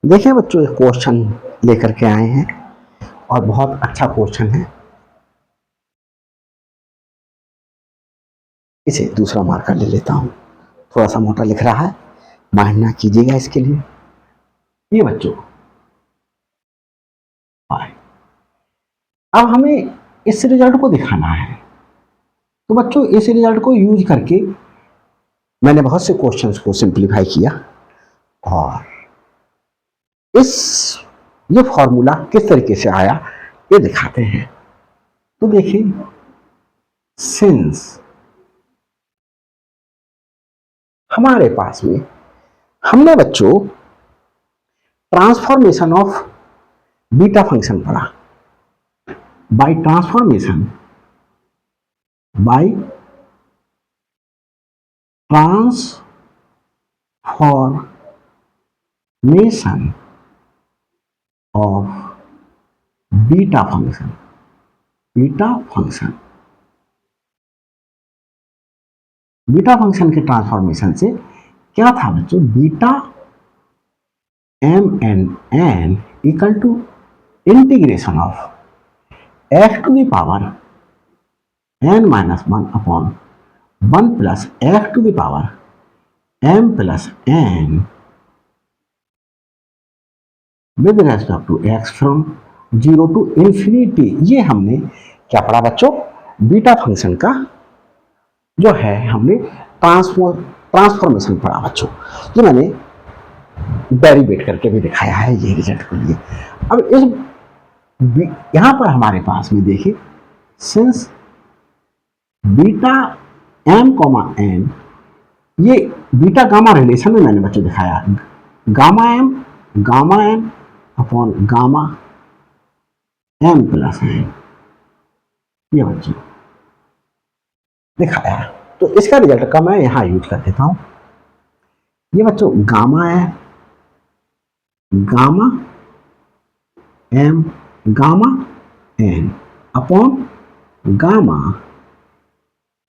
देखिए बच्चों, एक क्वेश्चन लेकर के आए हैं और बहुत अच्छा क्वेश्चन है। इसे दूसरा मार्कर ले लेता हूँ, थोड़ा सा मोटा लिख रहा है, माइंड ना कीजिएगा इसके लिए। ये बच्चों आए, अब हमें इस रिजल्ट को दिखाना है। तो बच्चों इस रिजल्ट को यूज करके मैंने बहुत से क्वेश्चंस को सिंप्लीफाई किया और इस ये फॉर्मूला किस तरीके से आया ये दिखाते हैं। तो देखिए, सिंस हमारे पास में हमने बच्चों ट्रांसफॉर्मेशन ऑफ बीटा फंक्शन पढ़ा। By transformation of beta function beta function के ट्रांसफॉर्मेशन से क्या था बच्चों, beta m n n equal to integration of x to the power n minus one upon one plus x to the power m plus n with respect to x from 0 to infinity. ये हमने क्या पढ़ा बच्चों, beta function का जो है हमने transformation पढ़ा बच्चों। ये मैंने डेरिवेट करके भी दिखाया है ये रिजल्ट के लिए। अब इस यहां पर हमारे पास में देखिए, since beta m comma n, ये बीटा गामा रिलेशन में मैंने बच्चों दिखाया, gamma m upon gamma m plus n, ये बच्चों दिखाया। तो इसका रिजल्ट का मैं यहां यूज कर देता हूं। ये बच्चों गामा है, gamma m gamma n upon gamma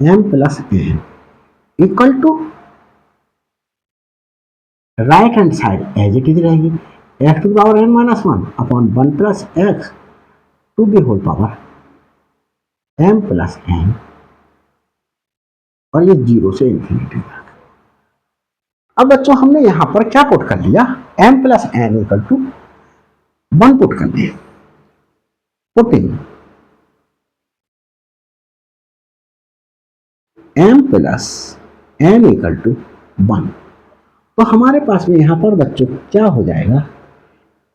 m plus n equal to right hand side as it is रहेगी, x to the power n minus one upon one plus x to the whole power m plus n, और ये 0 से infinity तक। अब बच्चों हमने यहां पर क्या पुट कर लिया, m plus n equal to one put कर दिया। Putting m plus n equal to one, तो हमारे पास में यहां पर बच्चों क्या हो जाएगा,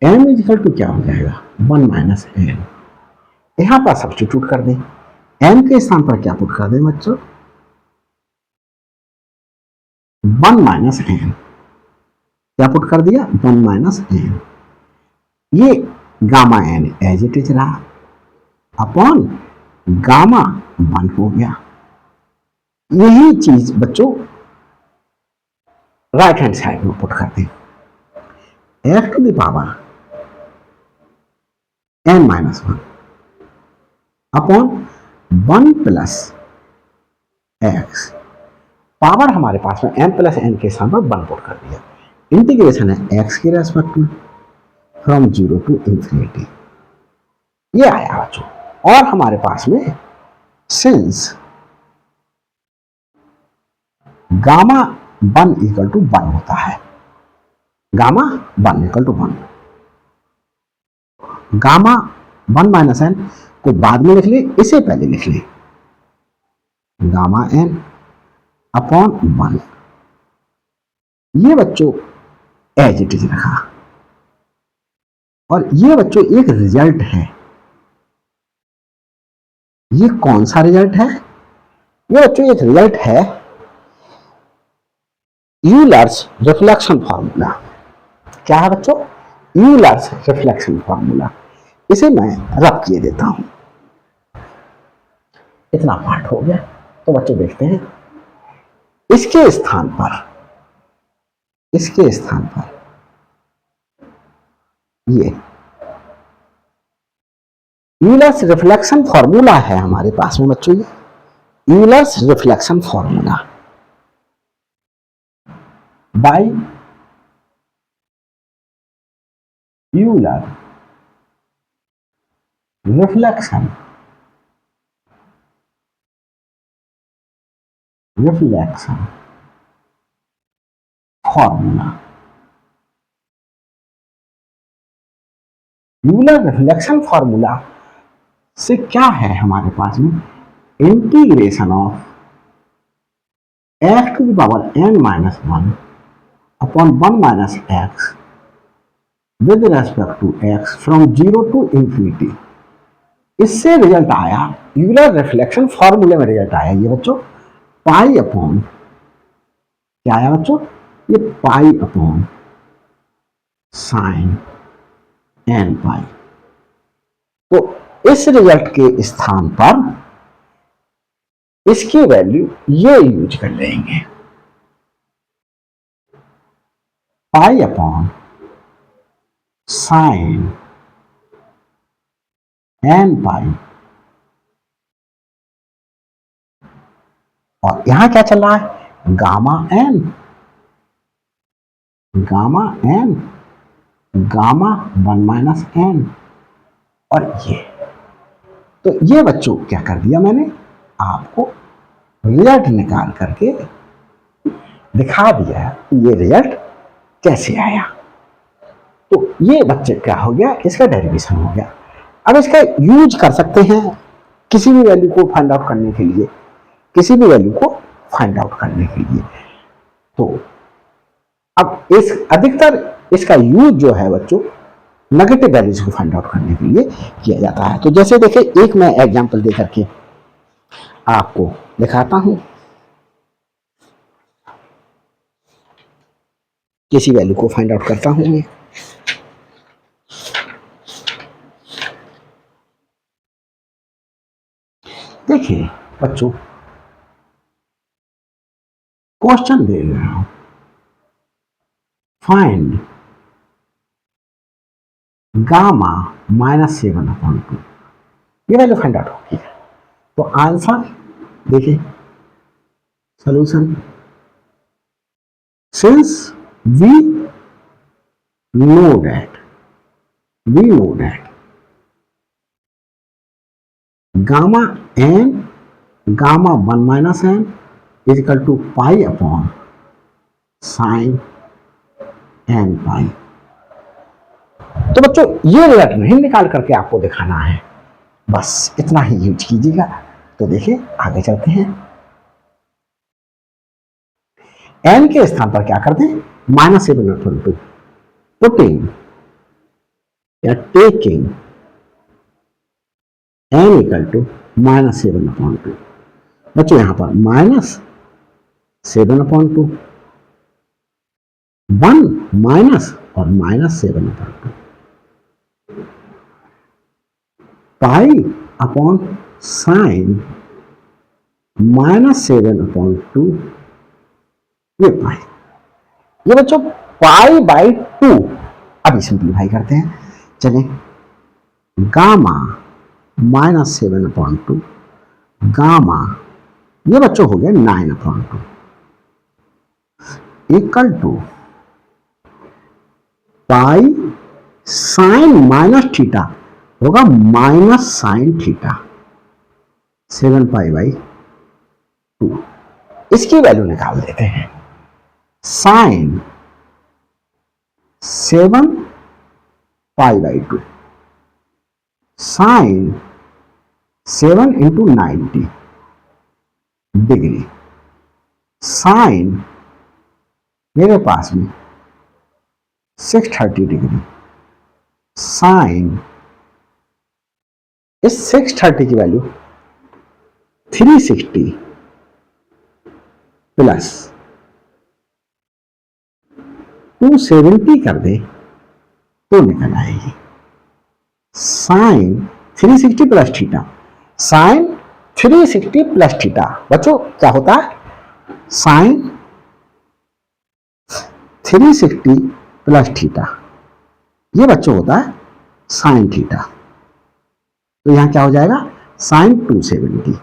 एम इक्वल टू क्या हो जाएगा, वन माइनस एन। यहां पर सब्स्टिट्यूट कर दें, एम के स्थान पर क्या पुट कर दें बच्चों, वन माइनस एन, क्या पुट कर दिया, वन माइनस एन। ये gamma n as it is रहा अपॉन गामा वन हो गया। यही चीज बच्चों राइट हैंड साइड में पुट कर दें, x to the power n minus one upon one plus x, power हमारे पास में एन प्लस एन के स्थान पर वन पुट कर दिया। इंटीग्रेशन है एक्स के रेस्पेक्ट में फ्रॉम 0 टू इंफिनिटी, ये आया बच्चों। और हमारे पास में since gamma one equal to one होता है, gamma one equal to one, gamma one minus n को बाद में लिख ले, इसे पहले लिख ले, गामा एन अपॉन वन। ये बच्चों एज इट इज रखा, और ये बच्चों एक रिजल्ट है। ये कौन सा रिजल्ट है, ये बच्चों एक रिजल्ट है यूलर्स रिफ्लेक्शन फार्मूला। क्या है बच्चों, यूलर्स रिफ्लेक्शन फार्मूला। इसे मैं रब किए देता हूं। इतना पार्ट हो गया, तो बच्चों देखते हैं इसके स्थान पर ये यूलर्स रिफ्लेक्शन फार्मूला है हमारे पास में बच्चों। ये Euler's reflection formula by Euler reflection formula. Euler reflection formula से क्या है हमारे पास में, integration of x to the power n minus 1 upon 1 minus x with respect to x from 0 to infinity. इससे रिजल्ट आया, यूलर रिफ्लेक्शन फॉर्मूले में रिजल्ट आया ये बच्चों, पाई अपॉन, क्या आया बच्चों, ये पाई अपॉन साइन एन पाई। तो इस रिजल्ट के स्थान पर इसकी वैल्यू ये यूज कर लेंगे, pi upon sine n pi. और यहां क्या चल रहा है, gamma n, gamma n, gamma 1 minus n. और ये, तो ये बच्चों क्या कर दिया मैंने, आपको रिजल्ट निकाल करके दिखा दिया ये रिजल्ट कैसे आया। तो ये बच्चे क्या हो गया, इसका डेरिवेशन हो गया। अब इसका यूज कर सकते हैं किसी भी वैल्यू को फाइंड आउट करने के लिए, किसी भी वैल्यू को फाइंड आउट करने के लिए। तो अब इस अधिकतर इसका यूज जो है बच्चों नेगेटिव वैल्यूज को फाइंड आउट करने के लिए किया जाता है। तो जैसे देखिए, एक मैं एग्जांपल दे करके आपको दिखाता हूं, किसी वैल्यू को फाइंड आउट करता हूं मैं। देखिए बच्चों, क्वेश्चन दे रहा हूं, फाइंड गामा माइनस 7/2, ये वैल्यू फाइंड आउट होगी। तो आंसर देखिए, solution, since we know that gamma n, gamma 1 minus n is equal to pi upon sine n pi. तो बच्चों ये रिजल्ट नहीं निकाल करके आपको दिखाना है, बस इतना ही यूज कीजिएगा। तो देखिए आगे चलते हैं, एन के स्थान पर क्या करते हैं, -7/2, पुटिंग या टेकिंग n इक्वल टू -7/2। बच्चों यहां पर -7/2, 1 माइनस और -7/2, पाई अपॉन साइन -7/2, ये पाई, ये बच्चों पाई बाई 2। अभी सिंप्लीफाई करते हैं, चलें, गामा -7/2, गामा ये बच्चों हो गया 9/2 equal to pi sine minus theta होगा माइनस साइन थीटा 7π/2। इसकी वैल्यू निकाल देते हैं, sine 7π/2, sine 7 into 90 degree, sine मेरे पास में 630 डिग्री, साइन इस 630 की वैल्यू 360 प्लस 270 कर दे तो निकल आएगी sine 360 plus theta, sine 360 plus theta. बच्चों क्या होता है, साइन 360 प्लस थीटा, ये बच्चों होता है साइन थीटा। तो यहां क्या हो जाएगा, साइन 270।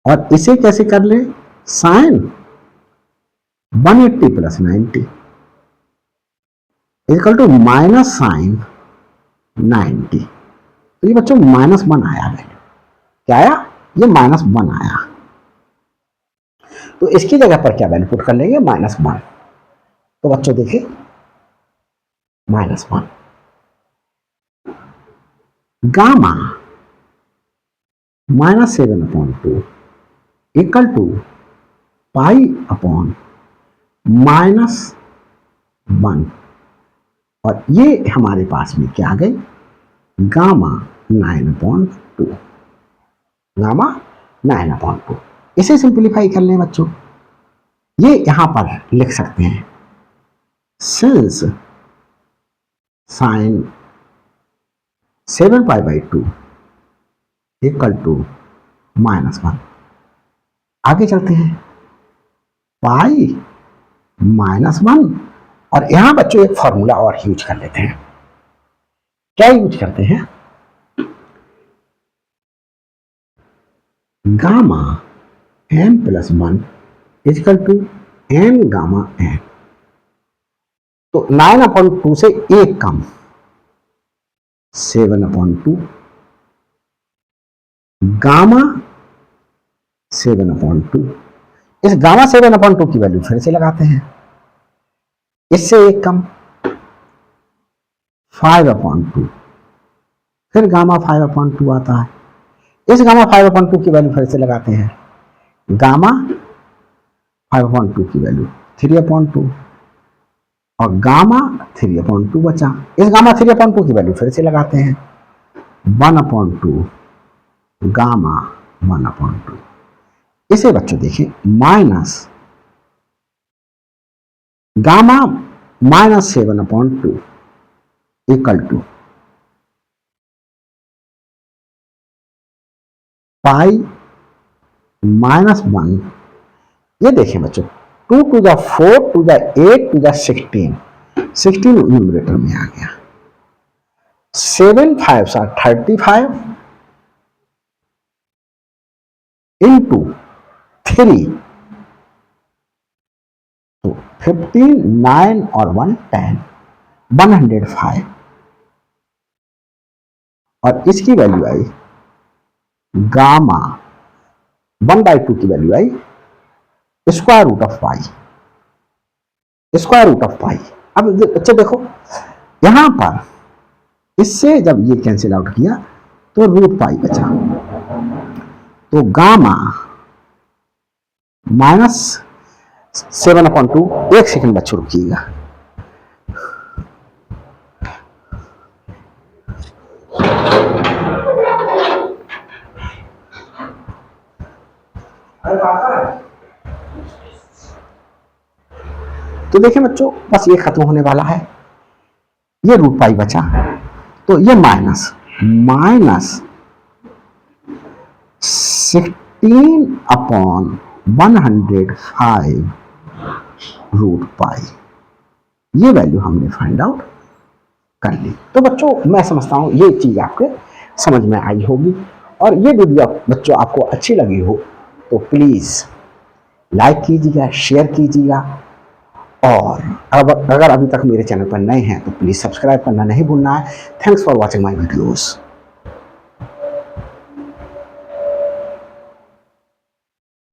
और इसे कैसे कर ले, sine 180 plus 90, equal to minus sine 90। तो ये बच्चों -1 आया वैल्यू। क्या आया? ये -1 आया। तो इसकी जगह पर क्या वैल्यू पुट कर लेंगे? -1। तो बच्चों देखिए -1 gamma -7/2 equal to pi upon -1। और ये हमारे पास में क्या आ गई? गामा 9/2। गामा 9/2। इसे सिंप्लीफाई कर लें बच्चों, ये यहां पर लिख सकते हैं सिंस साइन 7π/2 इक्वल टू -1। आगे चलते हैं, पाई -1। और यहां बच्चों एक फॉर्मूला और यूज कर लेते हैं। क्या यूज करते हैं? Gamma m+1 equal to n gamma n। तो 9/2 से एक कम 7/2 गामा 7/2। इस गामा 7/2 की वैल्यू फिर से लगाते हैं, इससे एक कम 5/2। फिर गामा 5/2 आता है, इस गामा 5/2 की वैल्यू फिर से लगाते हैं, गामा 5/2 की वैल्यू 3/2 और गामा 3/2 बचा। इस गामा 3/2 की वैल्यू फिर से लगाते हैं, 1/2 गामा 1/2। इसे बच्चों देखिए माइनस गामा -7/2 इक्वल टू पाई -1। ये देखें बच्चों 2 to the 4 to the 8 to the 16 numerator में आ गया। 7 5s are 35 इंटू 3 तो 15 9 और 1 10 105। और इसकी वैल्यू आई गामा 1/2 की वैल्यू आई square root of pi. Square root of pi. अब बच्चे देखो यहां पर इससे जब ये कैंसिल आउट किया तो रूट पाई बचा। तो गामा -7/2। एक सेकंड बच्चों रुकिएगा। तो देखिए बच्चों बस ये खत्म होने वाला है, ये रूट पाई बचा। तो ये -16/105 रूट पाई। ये वैल्यू हमने फाइंड आउट कर ली। तो बच्चों मैं समझता हूं ये चीज आपके समझ में आई होगी। और ये वीडियो बच्चों आपको अच्छी लगी हो तो प्लीज लाइक कीजिएगा, शेयर कीजिएगा। और अगर अभी तक मेरे चैनल पर नए हैं तो प्लीज सब्सक्राइब करना नहीं भूलना है। Thanks for watching my videos.